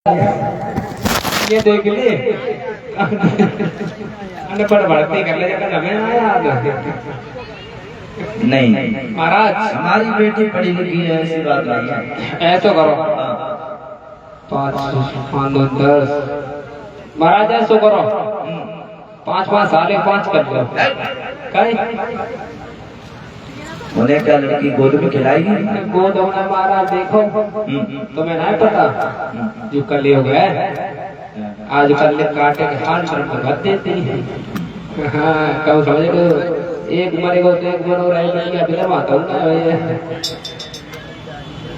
ये देख ली अनपढ़ भर्ती कर ले जाकर हमें आया नहीं महाराज हमारी बेटी पढ़ी लिखी है, ऐसी बात नहीं है। ऐसा करो 5 5 2 10 महाराज ऐसा करो 5 5 साले 5 कर लो कहीं उन्हें क्या लड़की गोद में खिलाएगी? गोद होना महाराज देखो तुम्हें नहीं पता जो कल हो गया आज कल काटे के हाल पर भर देते हैं। हाँ कब समझे एक मरेगा तो एक मरो रहेगा बिना आता हूँ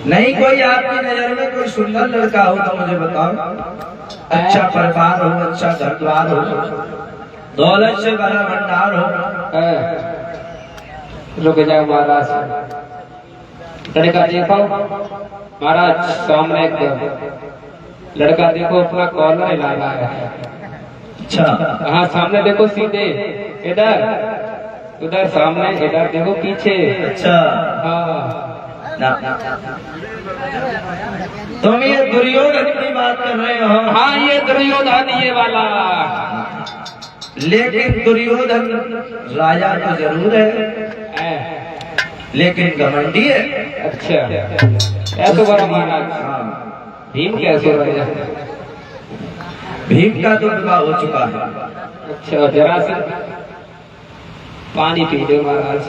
नहीं कोई आपकी नजर में कोई सुंदर लड़का हो तो मुझे बताओ। अच्छा परिवार हो, अच्छा घर द्वार हो, दौलत से बड़ा भंडार हो। रुक जाओ महाराज लड़का देखो महाराज सामने एक लड़का देखो अपना कॉलर हिला रहा है। अच्छा हाँ सामने देखो सीधे इधर उधर सामने इधर देखो पीछे। अच्छा हाँ ना, ना, ना। तुम ये दुर्योधन की बात कर रहे हो? हाँ ये दुर्योधन ये वाला, लेकिन दुर्योधन राजा तो जरूर है लेकिन घमंडी है। अच्छा ऐसा करो महाराज भीम कैसे राजा? भीम का तो विवाह हो चुका है। अच्छा जरा से पानी पी दो महाराज।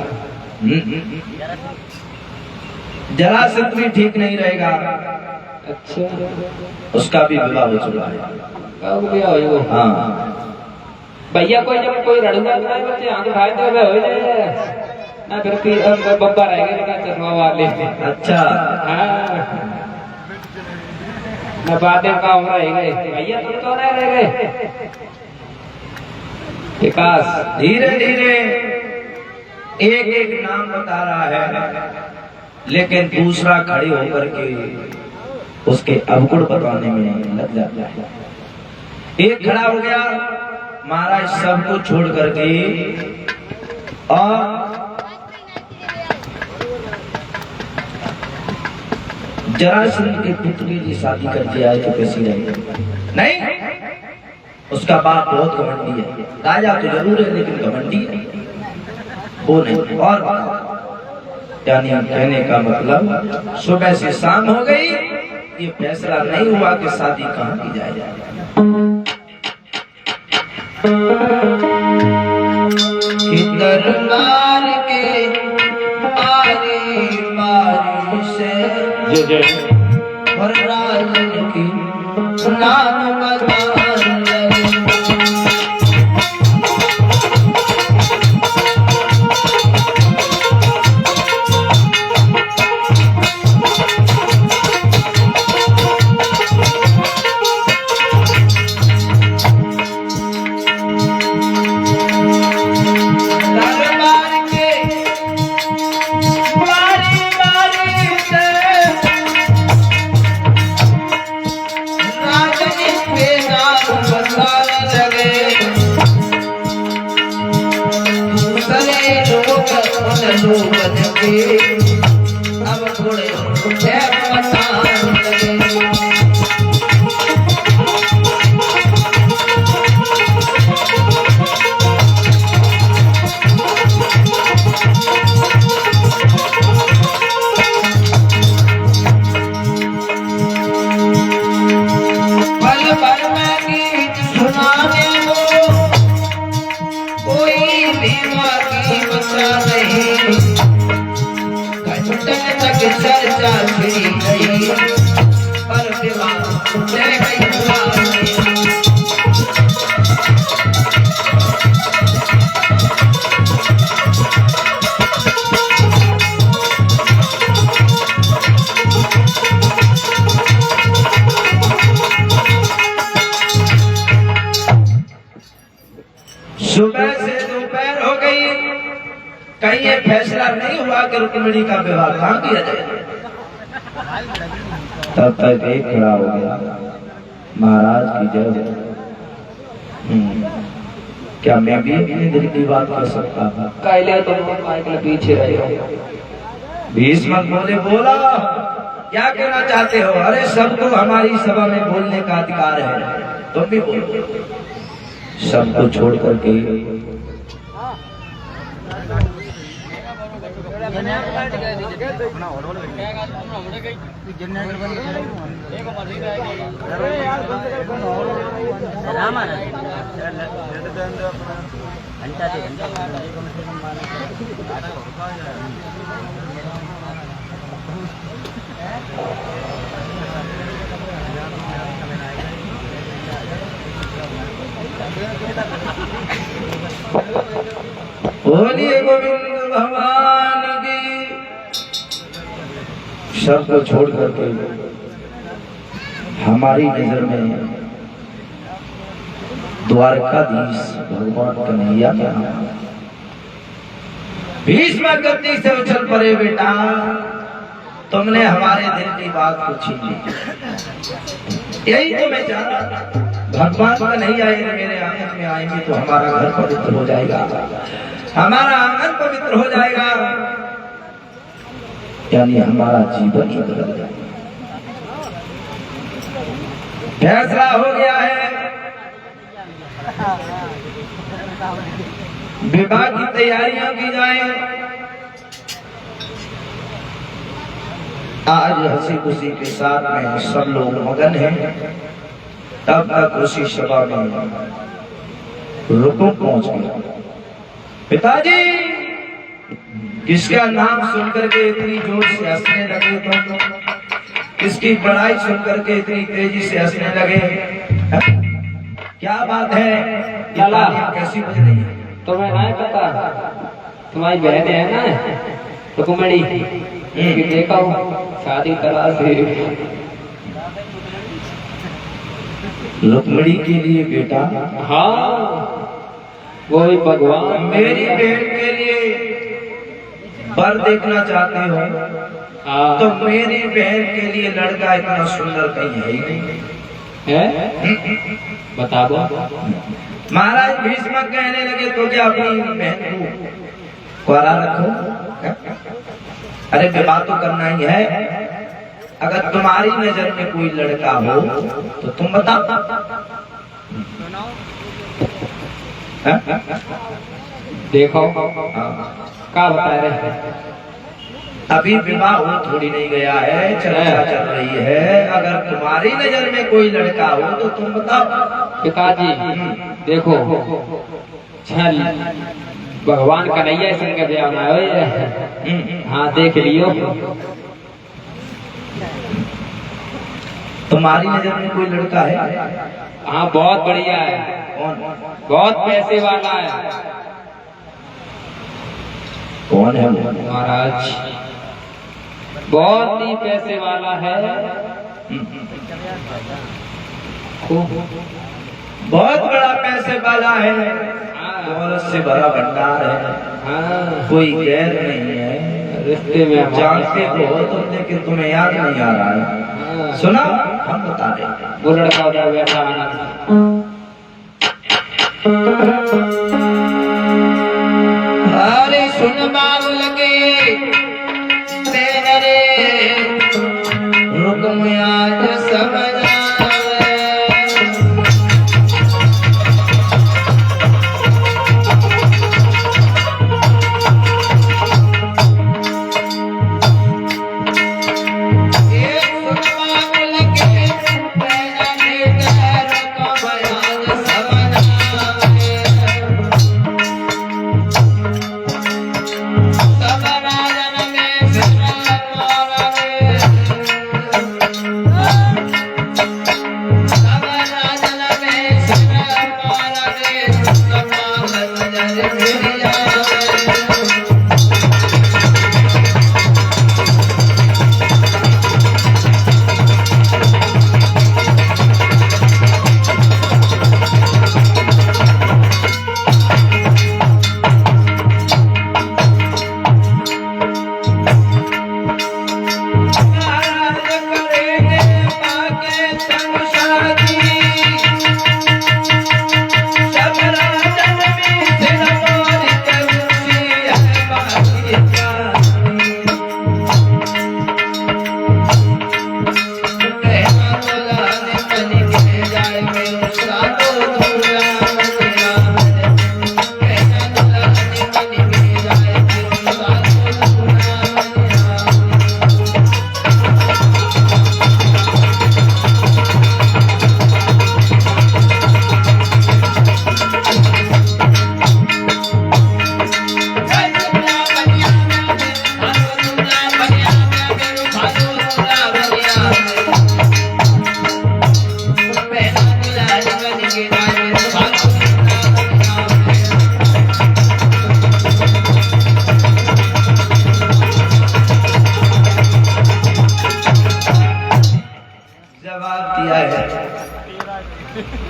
जरा से भी ठीक नहीं रहेगा। अच्छा उसका भी विवाह हो चुका है। कब गया हो? हाँ भैया कोई जब कोई रड़ुआ बच्चे हाथ उठाए तो वे हो जाए ना फिर बब्बा रहेगा ना चश्मा वाले। अच्छा हाँ न बातें काम रह गए भैया तुम तो नहीं रह गए। विकास धीरे धीरे एक एक नाम बता रहा है लेकिन दूसरा खड़े होकर के उसके अवगुण बताने में लग जाता है। एक खड़ा हो गया महाराज सबको छोड़ करके और जरासंध के पुत्र की शादी करके आए तो कैसी रहेगी? नहीं उसका बाप बहुत घमंडी है। राजा तो जरूर है लेकिन घमंडी है वो नहीं। और यानी कहने का मतलब सुबह से शाम हो गई ये फैसला नहीं हुआ कि शादी कहाँ की जाए। दरबार के आरे पारी से और राजन की नाम बता अब थोड़े पल पल में गीत सुनाने को कोई भी बाकी बचा नहीं। चर्चा छिड़ी गई पर विवाह रह गई सुबह से दोपहर हो गई कहीं ये फैसला नहीं हुआ कि रुक्मिणी का विवाह कहाँ किया जाए। तब तक एक खड़ा हो गया महाराज की जय। क्या मैं भी अपने दिल की बात कर सकता था? पहले तो पीछे रहे भीष्म बोले बोला क्या कहना चाहते हो? अरे सबको हमारी सभा में बोलने का अधिकार है, तुम भी बोलो। सबको छोड़ करके बोलिए गोविंद भगवान की। सबको छोड़ करके हमारी नजर में द्वारकाधीश भगवान कन्हैया का नाम। भीष्म गति से उछल पड़े बेटा, तुमने हमारे दिल की बात को छीन ली। यही तो मैं चाह रहा था, भगवान कन्हैया मेरे आंगन में आएंगे तो हमारा घर पवित्र हो जाएगा, हमारा आंगन पवित्र हो जाएगा, यानी हमारा जीवन ही बदल जाएगा। फैसला हो गया है, विवाह की तैयारियां की जाए। आज हंसी खुशी के साथ में सब लोग मगन हैं, तब तक उसी सभा में रुकू पहुंच गया। पिताजी, किसका नाम सुनकर के इतनी जोर से हंसने लगे तुम? किसकी बड़ाई सुनकर के इतनी तेजी से हंसने लगे? क्या बात है? लाला कैसी बज रही है? तुम्हें नहीं पता, तुम्हारी बहन है ना रुक्मणी, देखा शादी करा से। रुक्मणी के लिए बेटा? हाँ, वो भी भगवान मेरी बहन के लिए वर देखना चाहते हो? हाँ। तो मेरी बहन के लिए लड़का इतना सुंदर कहीं है ही नहीं है? बता दो। महाराज भीष्म कहने लगे तो क्या अपनी बहन को कुआरा रखो? अरे विवाह तो करना ही है। अगर तुम्हारी नजर में कोई लड़का हो तो तुम बताओ। देखो क्या बता रहे? अभी विवाह हो थोड़ी नहीं गया है, चर्चा चल रही है। अगर तुम्हारी नजर में कोई लड़का हो तो तुम बताओ। पिताजी देखो, चल भगवान कन्हैया संग ब्याह है। हाँ देख लियो। तुम्हारी नजर में कोई लड़का है? हाँ बहुत बढ़िया है। कौन? बहुत पैसे वाला है। कौन है वो? महाराज बहुत ही पैसे वाला है। बहुत बड़ा पैसे वाला है, दौलत से भरा भंडार है। हाँ, कोई गैर नहीं है। रिश्ते में जानते तो हो तुम, लेकिन तुम्हें याद नहीं आ रहा है। सुना, हम बता रहे। वो लड़का उधर बैठा है। अरे सुन बाबू लगे तेरे रुक में आज समझ Bye-bye.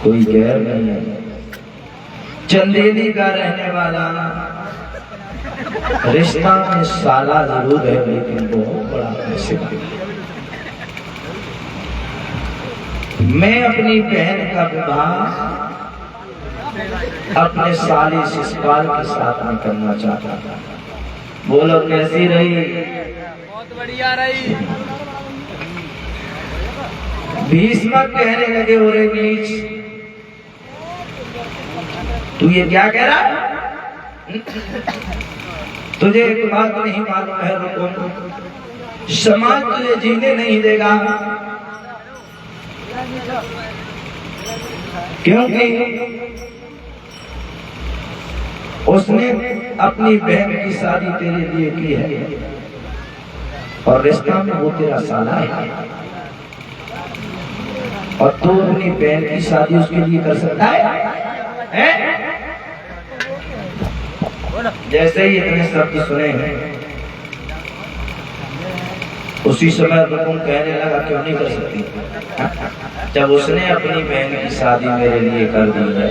कोई गैर नहीं है। चंदेली का रहने वाला, रिश्ता में साला जरूर है लेकिन बहुत बड़ा नसीब है। मैं अपनी बहन का विवाह अपने साली शिशुपाल के साथ में करना चाहता था। बोलो कैसी रही? बहुत बढ़िया रही। भीष्म कहने लगे, ओरे नीच, तू ये क्या कह रहा है? तुझे एक बात नहीं मालूम है रुकुम, समाज तुझे जीने नहीं देगा, क्योंकि उसने अपनी बहन की शादी तेरे लिए की है और रिश्ता में वो तेरा साला है और तू अपनी बहन की शादी उसके लिए कर सकता है? जैसे ही इतने शब्द सुने उसी समय रुकुम कहने लगा, क्यों नहीं कर सकती? जब उसने अपनी बहन की शादी मेरे लिए कर दी है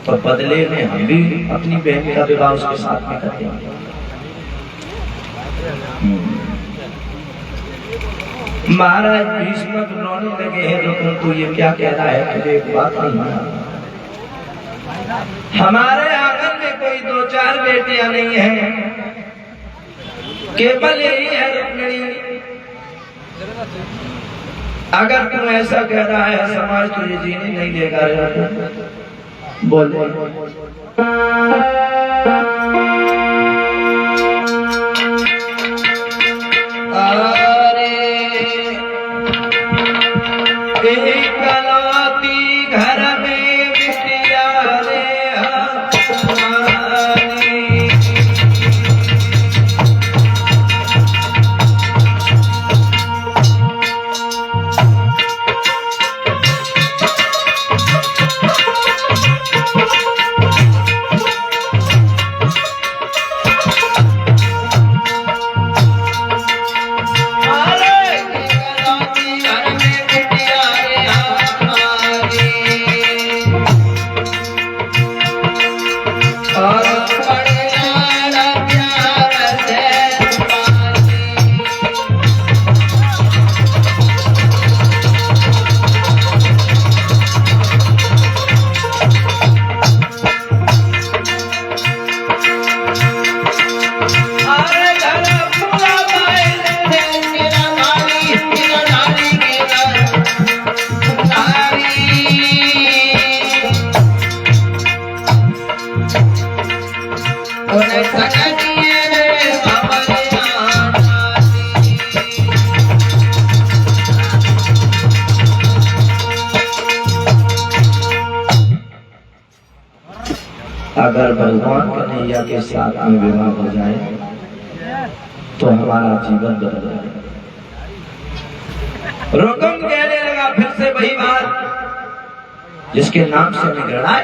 तो बदले में हम भी अपनी बहन का विवाह उसके साथ में करते हैं। महाराज भीष्म रोने लगे हैं, रुकुम तू ये क्या कह रहा है? तुझे एक बात नहीं मालूम, हमारे आंगन में कोई 2-4 बेटियां नहीं हैं, केवल यही है रुक्मिणी। अगर तू ऐसा कह रहा है समाज तुझे जीने नहीं देगा। बोले अरे इकलौती घर में बिटिया रे अगर भगवान कन्हैया के साथ में विवाह हो जाए तो हमारा जीवन बदल जाए। रुकुम कहने लगा फिर से वही बात जिसके नाम से मैं घृणा।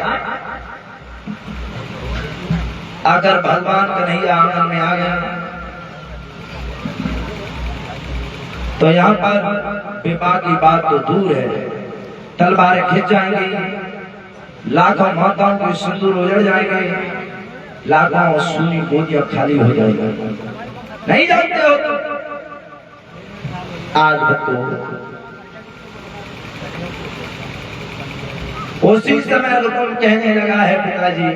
अगर भगवान कन्हैया आंगन में आ गया तो यहाँ पर विवाह की बात तो दूर है, तलवारें खिंच जाएंगी, लाखों माताओं के सिंदूर उजड़ जाएंगे, लाखों सुनी गोदियां खाली हो जाएगी। नहीं जानते हो आज बच्चों। उसी समय रुकुम कहने लगा है, पिताजी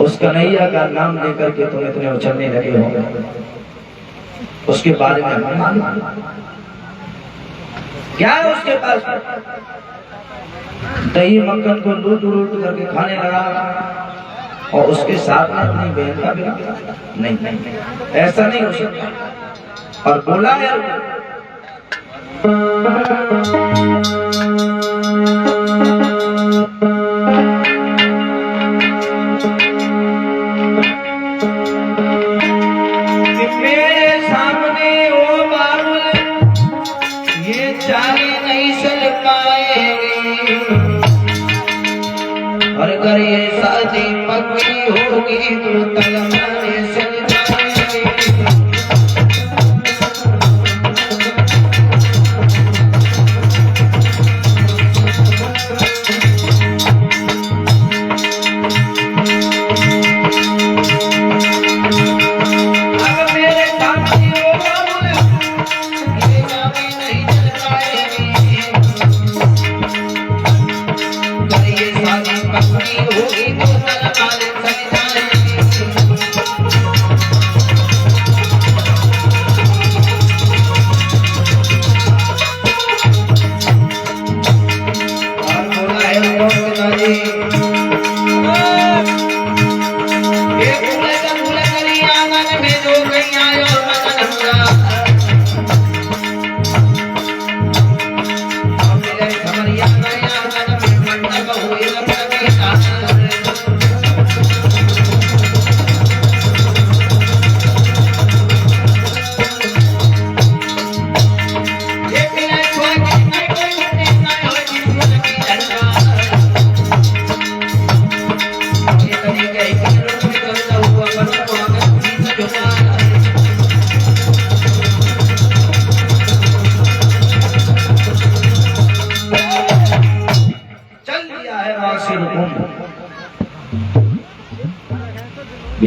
उस कन्हैया का नाम लेकर के तुम इतने उछलने लगे हो, उसके बारे में हमें मालूम क्या है? उसके पास दही मक्खन को लूट लूट करके खाने लगा और उसके साथ में अपनी बहन का विवाह। नहीं, ऐसा नहीं हो सकता। और बोला है मेरे सामने ओ बाबुल ये चाली नहीं चल पाएंगे, और अगर ये शादी पक्की होगी तो तलवारें चल जाएंगी।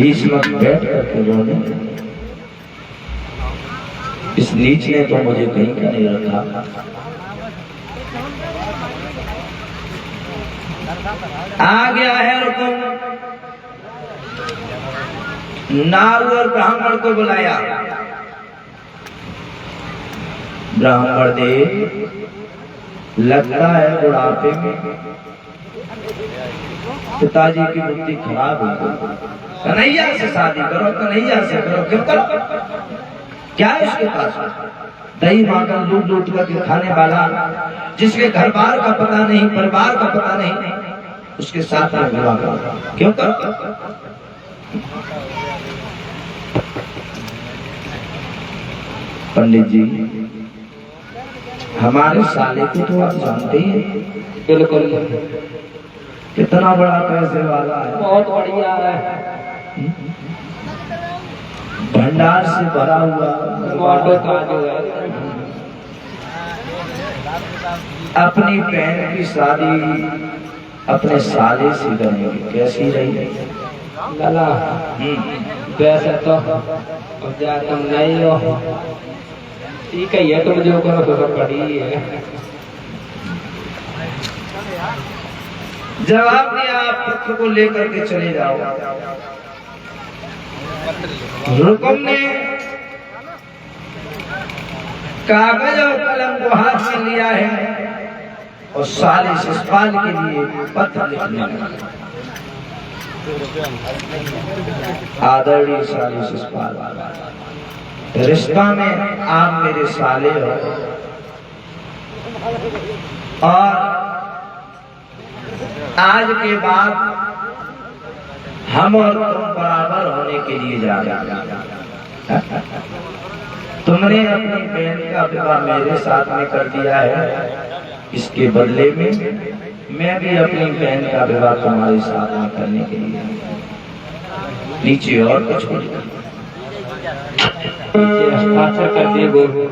बीच में बैठ करके रोने, इस नीच ने तो मुझे कहीं का नहीं रखा। आ गया है हुक्म, नारू और ब्राह्मण को बुलाया। ब्राह्मण देव लगता है बुढ़ापे में पिताजी की बुद्धि खराब हो गई, कन्हैया से शादी करो, कन्हैया से करो। क्यों करो? क्या है उसके पास? दही माखन लूट लूट करके खाने वाला, जिसके घर बार का पता नहीं, परिवार का पता नहीं, उसके साथ में विवाह करो। क्यों करो? पंडित जी, हमारे साले को तो आप जानते ही हैं। बिल्कुल, कितना बड़ा पैसे वाला है, बहुत बढ़िया है, भंडार से भरा हुआ, मोटो काजू है। अपनी बहन की शादी अपने साले से करेंगे, कैसी रही? लाला वैसे तो अब जा तुम नहीं हो, ठीक है, ये तुम जो करो तो पड़ी है। जवाब दिया, आप पत्र को लेकर के चले जाओ। हुक्म ने कागज और कलम को हाथ में लिया है और साले शिषपाल के लिए पत्र लिखने लगा। आदरणीय साले शिषपाल, रिश्ता में आप मेरे साले हो और आज के बाद हम और तुम बराबर होने के लिए जा रहे हैं। तुमने अपनी बहन का विवाह मेरे साथ में कर दिया है, इसके बदले में मैं भी अपनी बहन का विवाह तुम्हारे साथ में करने के लिए। नीचे और कुछ हस्ताक्षर कर दिए गुरु।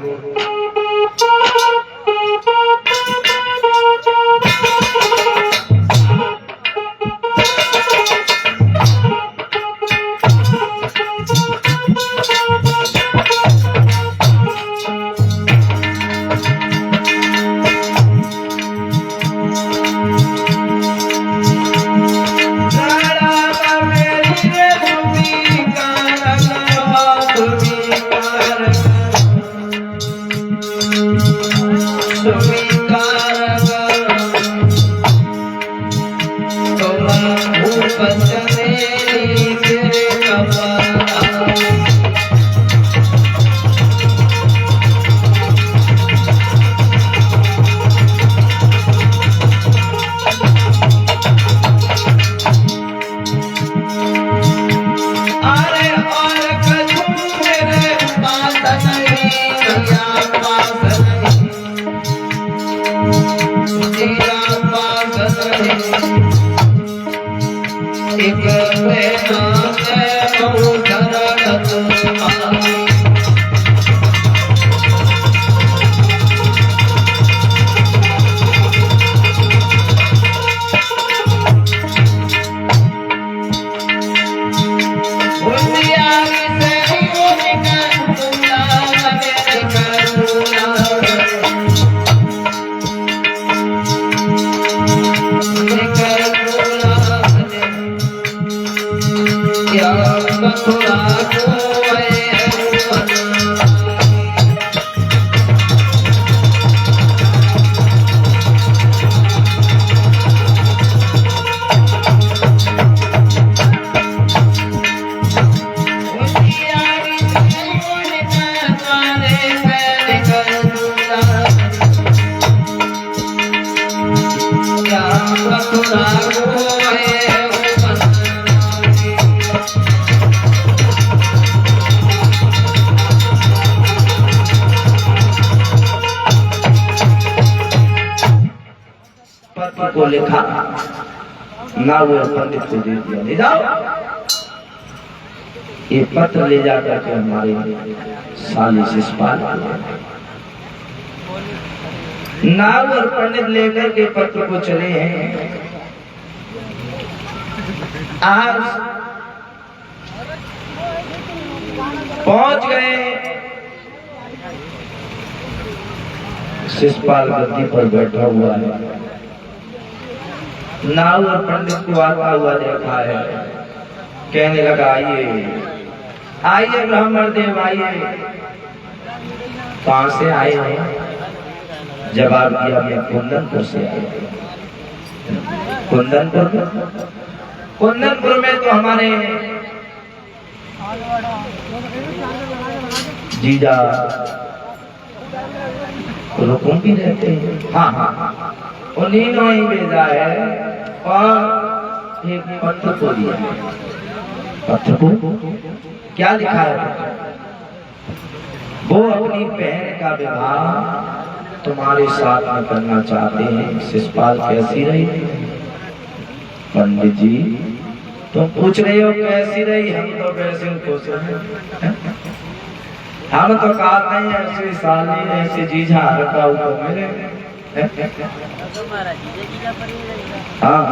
को लिखा ना, वो पंडित को दे दिया, ले जाओ ये पत्र, ले जाकर के हमारे साले शिषपाल। नाव और पंडित लेकर के पत्र को चले हैं। आज पहुंच गए। शिषपाल गद्दी पर बैठा हुआ है, नाऊ और पंडित को आता हुआ देखा है। कहने लगा आइए आइए ब्राह्मण देव आइए। कहां से आए हैं? जवाब दिया मैं कुंदनपुर से आया। कुंदनपुर में तो हमारे जीजा रुकुम भी रहते हैं। हाँ उन्हीं ने ही भेजा है और एक पत्र को दिया। पत्र को क्या लिखा है? वो अपनी बहन का विवाह तुम्हारे साथ में करना चाहते हैं। शिषपाल कैसी रही? पंडित जी तुम पूछ रहे हो कैसी रही? हम तो वैसे खुश हैं। हम तो कहते हैं ऐसे साली ऐसे जीजा रखा हुआ मेरे। हाँ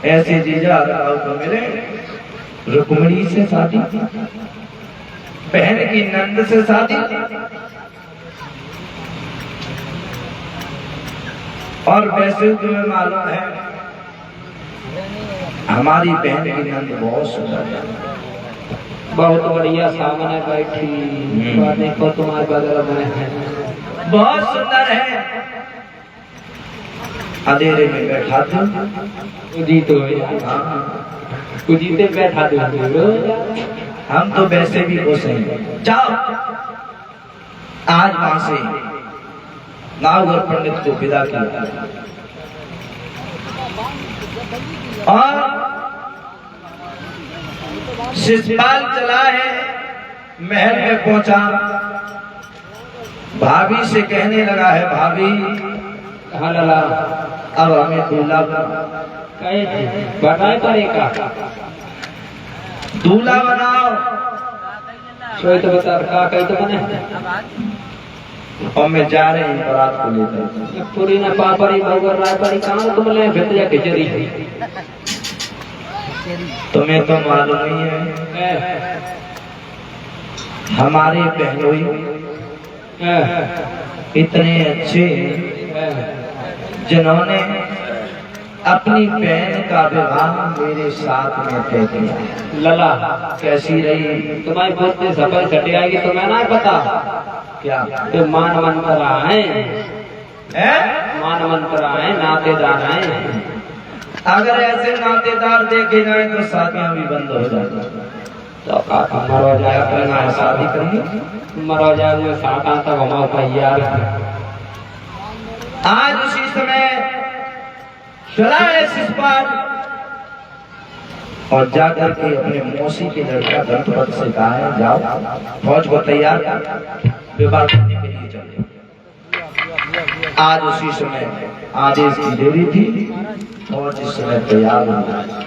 ऐसे जीजा रखा हुआ मेरे। रुक्मिणी से शादी, बहन की नंद से शादी, और वैसे तुम्हें मालूम है हमारी बहन की नंद बहुत सुंदर है, बहुत बढ़िया सामने बैठी देखो तुम्हारे बगल में है, बहुत सुंदर है। अंधेरे में बैठा दो जी तो जीते बैठा दो। हम तो वैसे भी खुश हैं। जाओ आज वहां से नाग और पंडित को विदा किया और शिषपाल चला है, महल में पहुंचा। भाभी से कहने लगा है भाभी हाँ लाला अब हमें दूल्हा बताए पड़ेगा, दूल्हा बनाओ। सोई तो बता का कही तो बने और मैं जा रहे हैं बारात को लेकर। पूरी ना पापड़ी भगवर राय पड़ी कहाँ तुम ले भेजा खिचड़ी तुम्हें तो मालूम ही है हमारे बहनोई इतने अच्छे जिन्होंने अपनी बहन का विवाह मेरे साथ में तय किया। लला कैसी रही? तुम्हारी बोलते सफल कटी आएगी तो मैं ना पता क्या तो मान मंत्र आए, मान मंत्र आए, नातेदार आए। अगर ऐसे नातेदार देखे जाए तो शादियां भी बंद हो जाती। तो मरो जाए अपना शादी करिए, मरो जाए में साथ आता घुमाओ तैयार। आज उसी समय चला है शिषपाल और जाकर के अपने मौसी के लड़का गणपत से कहा है जाओ फौज को तैयार विवाह करने के लिए चले। आज उसी समय आदेश की देरी थी, फौज इस समय तैयार हो गई।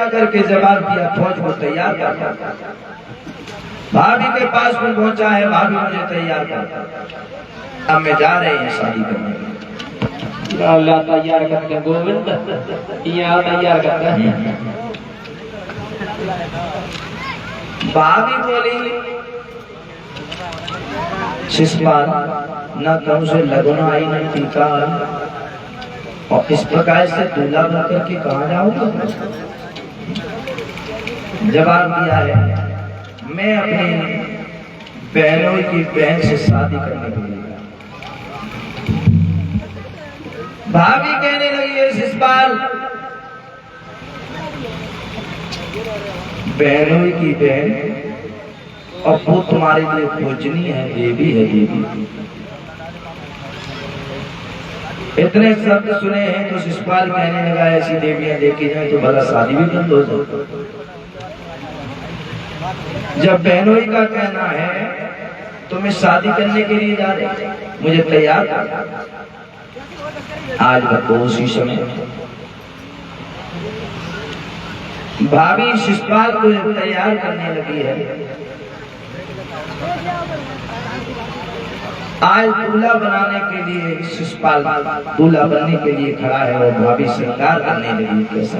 जा करके जवाब दिया, फौज को तैयार कर। भाभी के पास में पहुंचा है, भाभी मुझे तैयार कर, अब मैं जा रहे हैं शादी करने। अल्लाह तैयार करके गोविंद यहाँ तैयार करता है। भाभी बोली शिषपाल न कहूं से लगन आई न टीका, और इस प्रकार से दूल्हा बन करके कहाँ जाऊंगा। जवाब दिया है मैं अपनी बहनों की बहन से शादी करने के लिए। भाभी कहने लगी है शिषपाल बहनों की बहन, और वो तुम्हारे लिए पूजनी है, देवी है देवी। इतने शब्द सुने हैं तो शिषपाल कहने लगा ऐसी देवियां देखी जाए तो भला शादी भी बंद हो जाए। जब बहनोई का कहना है तो मैं शादी करने के लिए जा रही, मुझे तैयार कर। आज बतो उसी समय भाभी शिषपाल को तैयार करने लगी है। आज दूल्हा बनाने के लिए शिषपाल दूल्हा बनने के लिए खड़ा है और भाभी श्रृंगार करने लगी। कैसा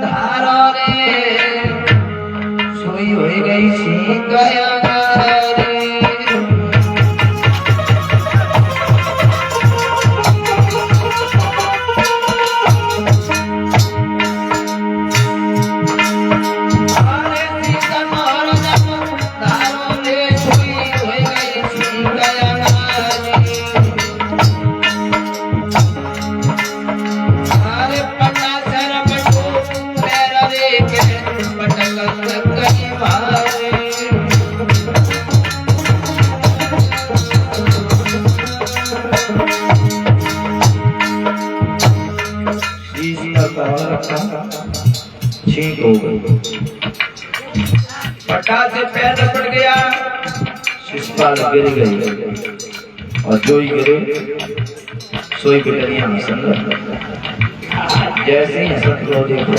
धारा रे सोई हो गई सी गया ठीक हो गई। पटा से पैर रपट गया, शिषपाल गिर गई और जो ही गिरे सोई बिटरिया हसन लगा। जैसे ही हसन को देखो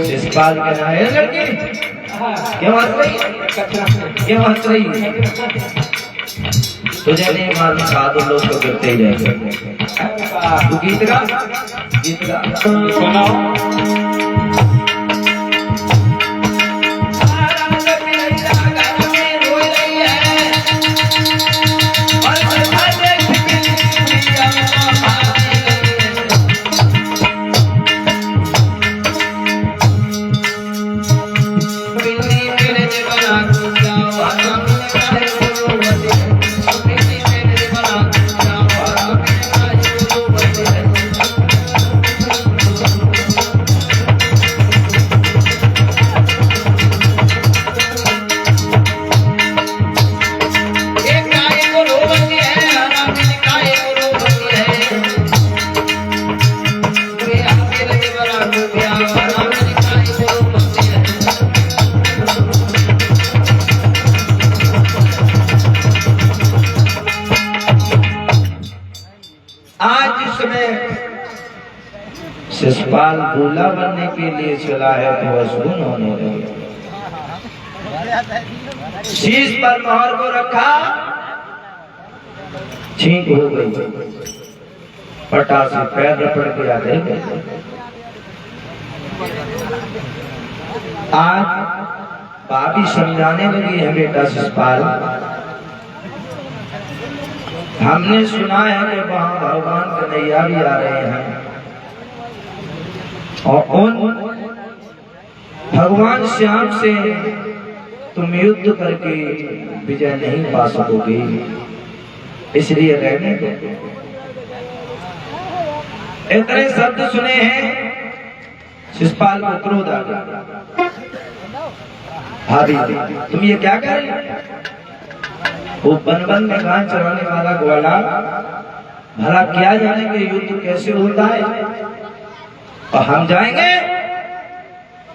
शिषपाल कहना है लड़की क्यों हंस रही, क्यों हंस रही, तुझे नहीं मालूम साधु लोग तो गिरते ही रहेंगे। तू गीत गा, गीत गा सुनाओ। शिषपाल दूल्हा बनने के लिए चला है तो अशुभ होने लगे। शीश पर मोहर को रखा, छींक हो गई, पटा से पैर रपट गया। आज भाभी समझाने लगी है बेटा शिषपाल, हमने सुना है कि वहां भगवान कन्हैया भी आ रहे हैं और उन भगवान श्याम से तुम युद्ध करके विजय नहीं पा सकोगे, इसलिए रहने दो। इतने शब्द सुने हैं शिषपाल को क्रोध आ गया। भाभी तुम ये क्या कर रही हो? वो बन बन में गाय चराने वाला ग्वाला भला क्या जानेंगे युद्ध कैसे होता है, और हम जाएंगे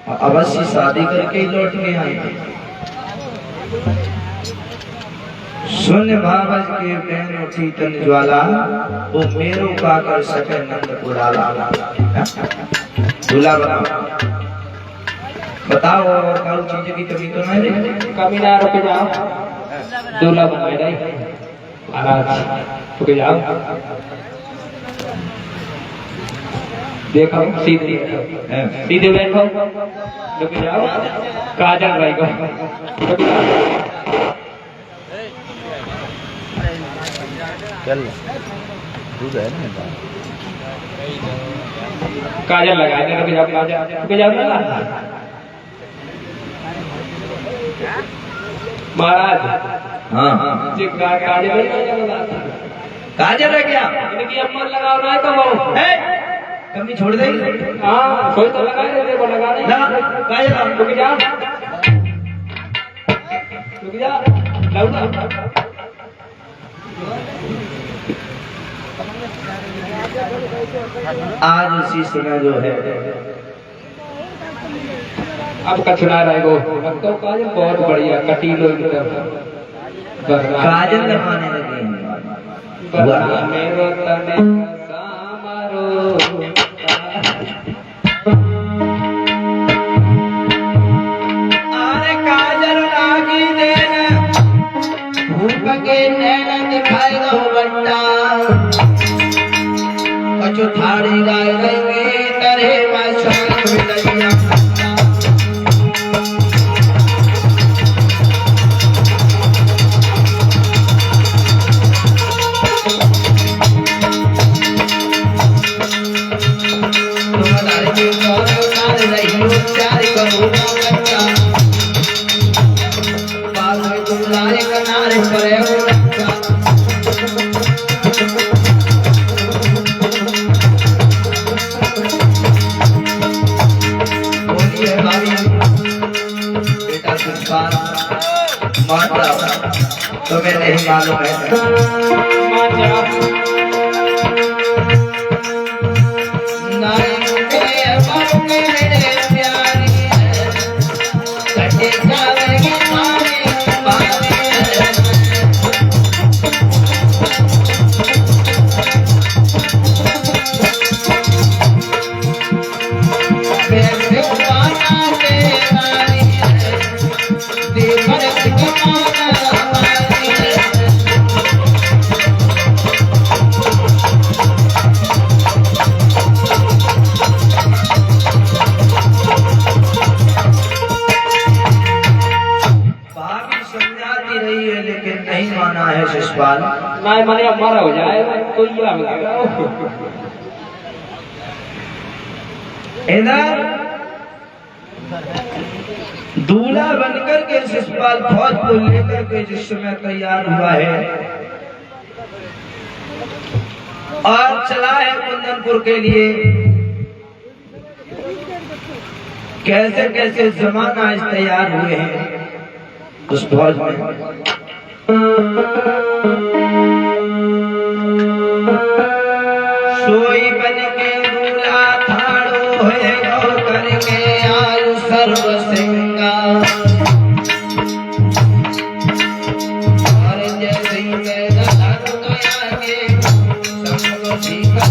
और अवश्य शादी करके लौट के आएंगे। सुन भावज के बहन उठी तन ज्वाला, वो मेरो का कर सके नंद उड़ाला। दूल्हा बनाओ, बताओ और काल चीज की कमी तो नहीं रही? कमी ना, रुक जाओ, दूल्हा बन रही महाराज, रुक जाओ, देखो सीधे बैठो, रुक जाओ, काजल भाई को चल दूध है ना, काजल लगा दे, रुक जाओ, काजल रुक जाओ महाराज। हाँ जी काजल काजल है क्या? इनकी अम्मा लगाओ ना तो वो कमी छोड़ दे। हाँ कोई तो लगा दे, वो लगा दे, काजल रुक जा, रुक जा, लौटा आज उसी समय जो है अब कचरा रहेगो, तो काजल बहुत बढ़िया कटीलो काजल लगाने लगे बरना मेरो तने सामरो। आरे काजल लागी देन भूख के नैन दिखाई दो बट्टा, कछु थाड़ी गाय गई तरे माशान मिलैया। तुम्हें नहीं मालूम है शिशपाल। नहीं माने अब मारा हो जाए तो ये इधर दूल्हा बनकर के शिशपाल फौज को लेकर के जिस समय तैयार हुआ है और चला है कुंदनपुर के लिए। कैसे कैसे जमाना इस तैयार हुए हैं उस फौज में। सोई बन के दूल्हा थाड़ो है गौ करके आयु सर्व सिंगार। और जैसे ही मैं धन गया के सबको सीखा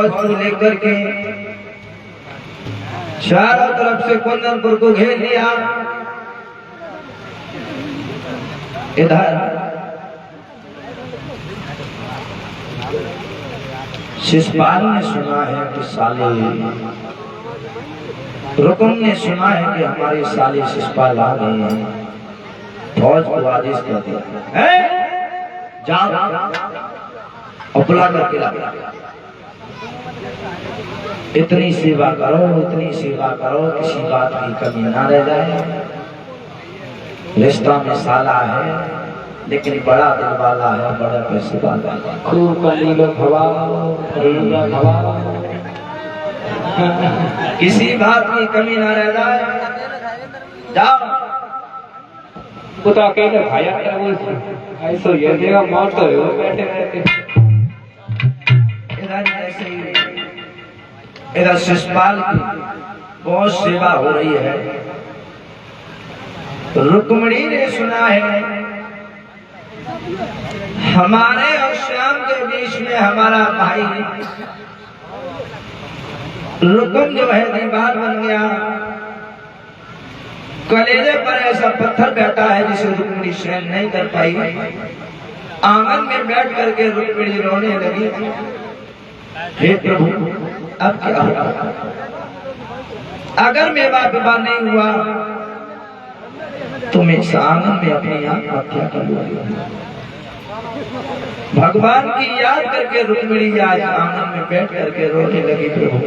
फौज को लेकर के चारों तरफ से कुंदनपुर को घेर लिया। इधर शिशुपाल ने सुना है कि साले रुकुम ने सुना है कि हमारे साले शिशुपाल आ गए हैं। फौज को आदेश कर दिया, जाओ और बुला करके ला। इतनी सेवा करो, इतनी सेवा करो, किसी बात की कमी ना रह जाए। रिश्ता में साला है लेकिन बड़ा दिल वाला है, बड़ा पैसे वाला है। खूब कलीलो भवाओ, किसी बात की कमी ना रह जाए। जाओ वो तो अकेले भाया क्या बोलते ऐसा ये देगा मौत तो हो बैठे रहते। इधर शिशुपाल की बहुत सेवा हो रही है। रुक्मिणी ने सुना है हमारे और श्याम के बीच में हमारा भाई रुकुम जो है दीवार बन गया। कलेजे पर ऐसा पत्थर बैठा है जिसे रुक्मिणी सहन नहीं कर पाई। आंगन में बैठ करके रुक्मिणी रोने लगी, हे प्रभु अब क्या होगा? अगर मेरा विवाह नहीं हुआ तो मैं इस आंगन में अपनी आत्महत्या कर लूंगा। भगवान की याद करके रुक्मिणी आज आंगन में बैठ करके रोने लगी, प्रभु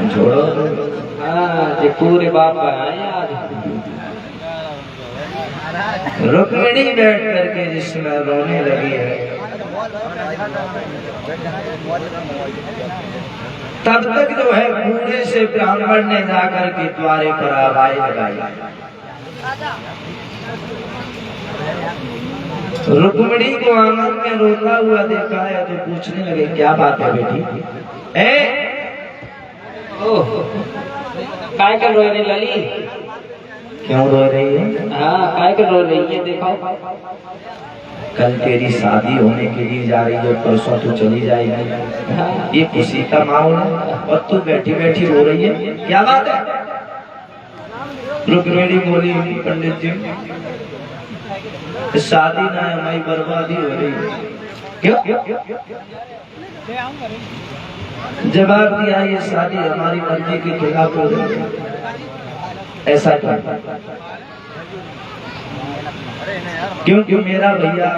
छोड़ो। हाँ पूरे बाप आए आज। रुक्मिणी बैठ करके जिसमें रोने लगी है, तब तक जो है पूरे से ब्राह्मण ने जाकर के द्वारे पर आवाज लगाई। रुक्मिणी को आंगन में रोता हुआ देखा है तो पूछने लगे, क्या बात है बेटी? काय कर रोई लली? क्यों रो रही है? हाँ काय कर रो रही है? देखो कल तेरी शादी होने के लिए जा रही है, परसों तू चली जाएगी। ये खुशी का माहौल है और तू बैठी बैठी रो रही है, क्या बात है? रुक्मिणी बोली, पंडित जी शादी ना है, हमारी बर्बादी हो रही है। क्यों? जवाब दिया, ये शादी हमारी मर्जी के खिलाफ हो रही है। ऐसा क्योंकि मेरा भैया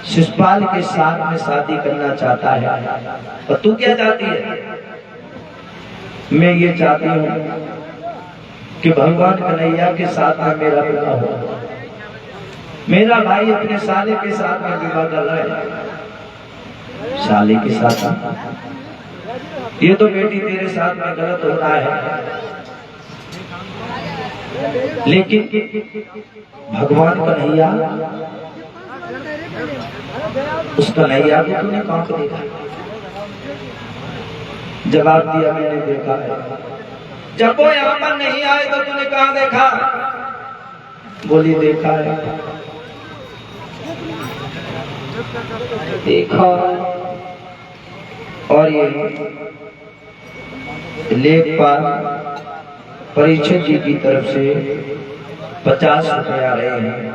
शिषपाल के साथ में शादी करना चाहता है। और तू क्या चाहती है? मैं ये चाहती हूँ कि भगवान कन्हैया के साथ में मेरा विवाह हो। मेरा भाई अपने साले के साथ में विवाह कर रहा है। साले के साथ? ये तो बेटी तेरे साथ में गलत हो रहा है, लेकिन भगवान कन्हैया, उस कन्हैया को तूने कहां पर देखा? जवाब दिया, मैंने देखा है। जब वो यहाँ पर नहीं आए तो तूने कहां देखा? बोली, देखा है। देखा। और ये लेखपाल परीक्षित जी की तरफ से 50 रुपए आ रहे हैं।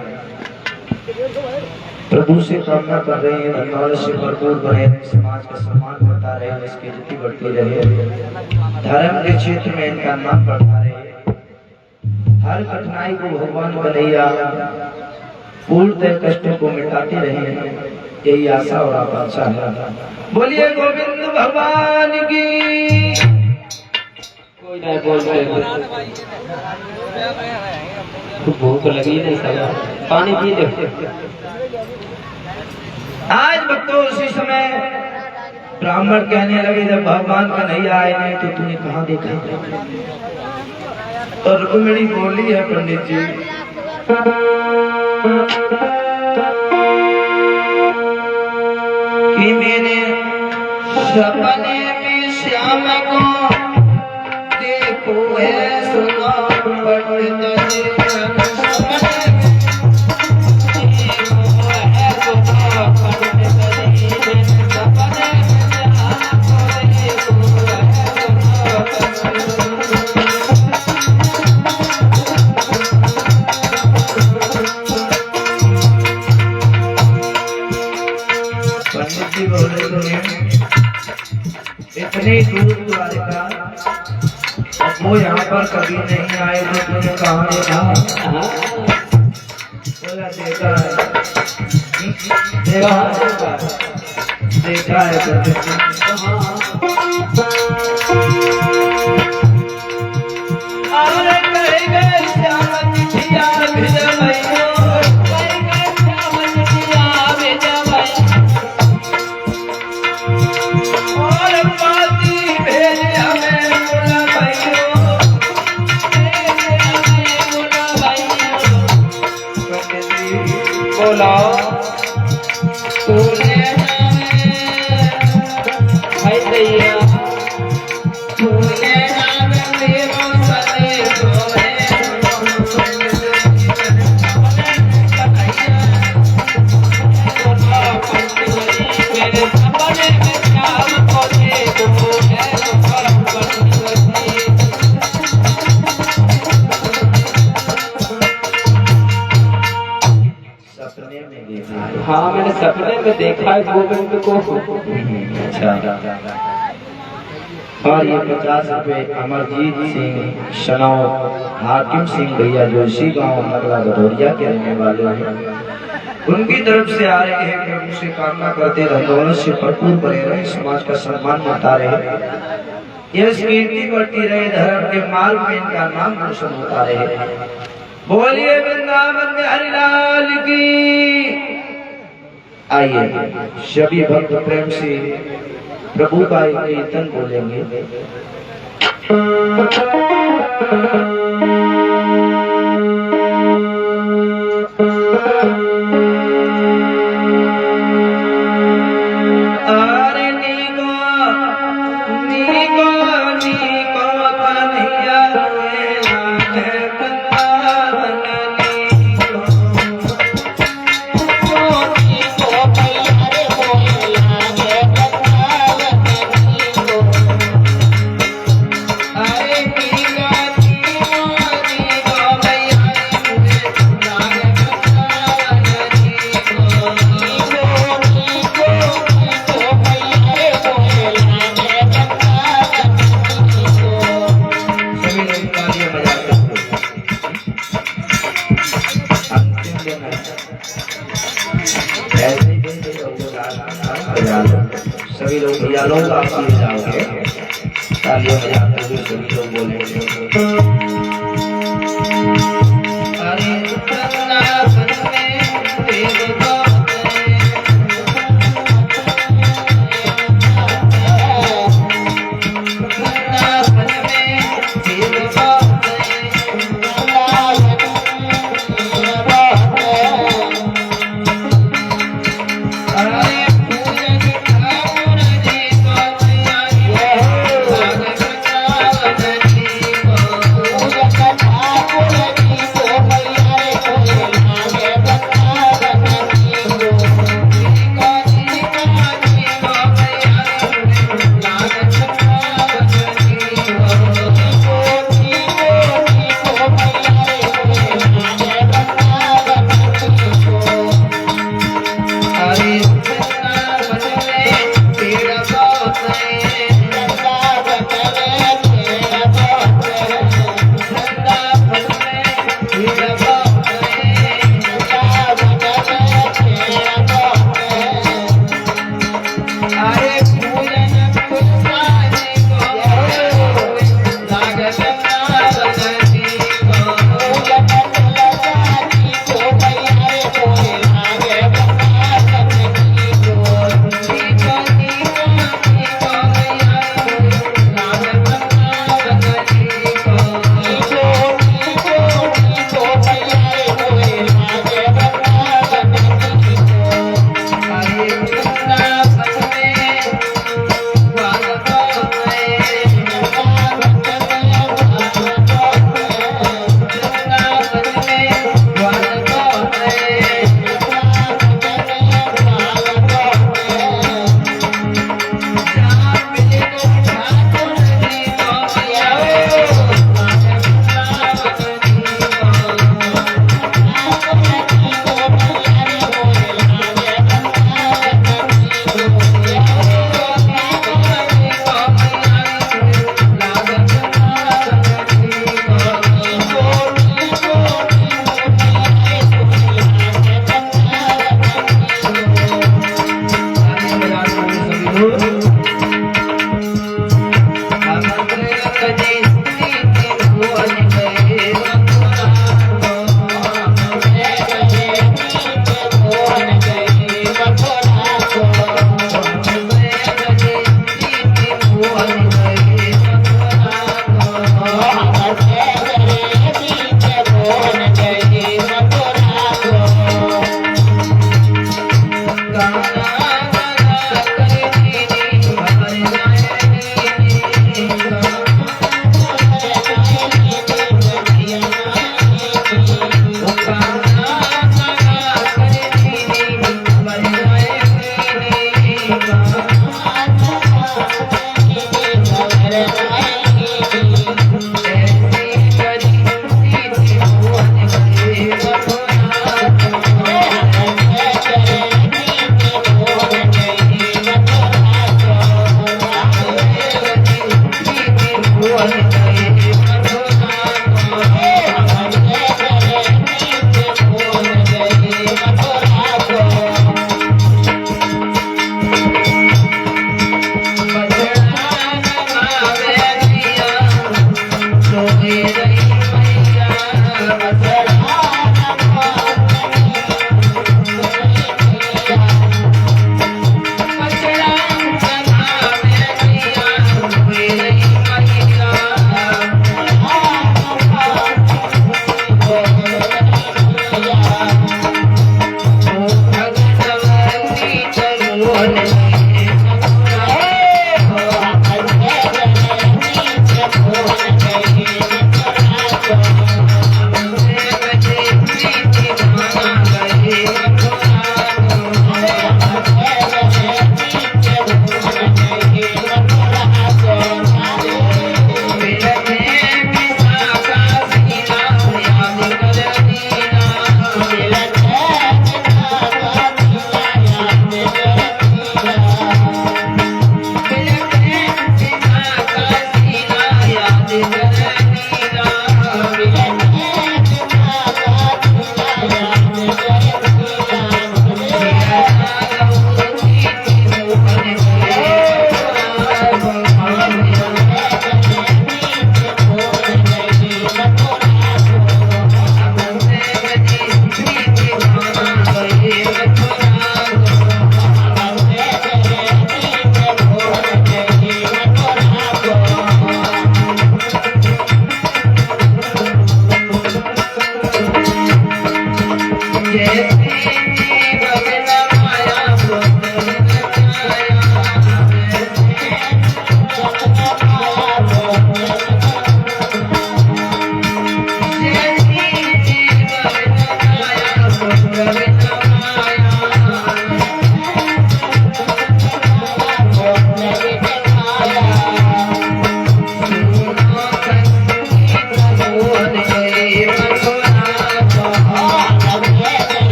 प्रभु से कामना कर रहे हैं, धन्यवाद से भरपूर बने, समाज का सम्मान बढ़ता रहे, इसकी रीति बढ़ती रहे, धर्म के क्षेत्र में इनका नाम बढ़ता रहे, हर कठिनाई को भगवान कन्हैया पूर्णतः कष्टों को मिटाते रहे, यही आशा और आकांक्षा है। बोलिए गोविंद भगवान की। कोई नहीं बोल रहे, भूख लगी नहीं, सब पानी पी ले। आज भक्तों उसी समय ब्राह्मण कहने लगे, जब भगवान का नहीं आए नहीं तो तूने कहां देखा? तो रुक्मिणी बोली है, पंडित जी कि मैंने सपने में श्याम को देखो है, सुना पंडित जी इतनी दूर द्वारिका, अब वो यहाँ पर कभी नहीं आए तो तुमने कहाँ देखा? बोला, देखा है, देखा है। हाँ, मैंने सपने में देखा है गोविंद को। अच्छा। और ये 50 रुपए अमरजीत सिंह शनाव हाकिम सिंह भैया जो इसी गाँव नगला भदौरिया के रहने वाले हैं, उनकी तरफ से आ रहे हैं। प्रभु से कामना करते रहे, से भरपूर बने रहे, समाज का सम्मान बढ़ता रहे, यह कीर्ति बढ़ती रहे, धर्म के मार्ग में इनका नाम रोशन होता रहे। बोलिए वृंदावन में हरिलाल की। आइए सभी भक्त प्रेम से प्रभु का एक कीर्तन बोलेंगे। ले जाओगे, तालियां बजाते हुए सभी लोग बोलेंगे अरे वृंदावन में देव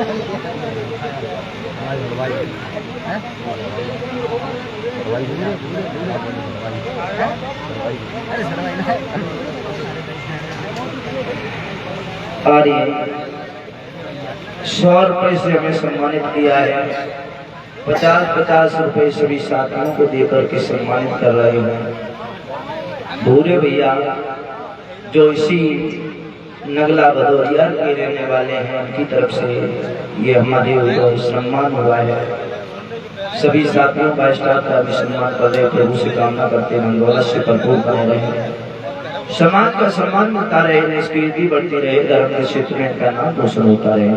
आर्य 100 रुपए से हमें सम्मानित किया है। 50-50 रुपए सभी साथियों को देकर के सम्मानित कर रहे हैं। भूरे भैया जो इसी नगला भदौरिया के रहने वाले हैं, उनकी तरफ से ये हमारे ऊपर सम्मान हुआ है। सभी साथियों का स्टाफ का भी सम्मान कर रहे, प्रभु से कामना करते हैं दौलत से भरपूर बने रहे, समाज का सम्मान मिलता रहे, निष्कीर्ति बढ़ती रहे, धर्म के क्षेत्र में इनका नाम रोशन होता रहे।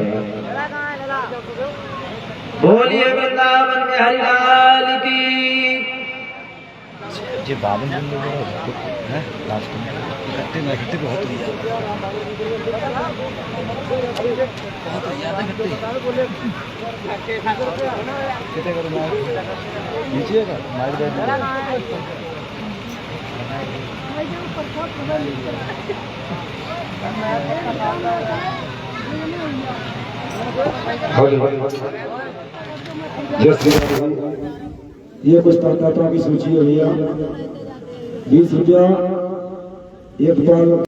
बोलिए वृंदावन में हरिलाल की। जी बावन दिन है लास्ट में इकट्ठे में इकट्ठे बहुत ज्यादा इकट्ठे कितने करो नीचे का माइक दे ये कुछ मतदाताओं की सूची है भैया। 20 रुपया एक पाल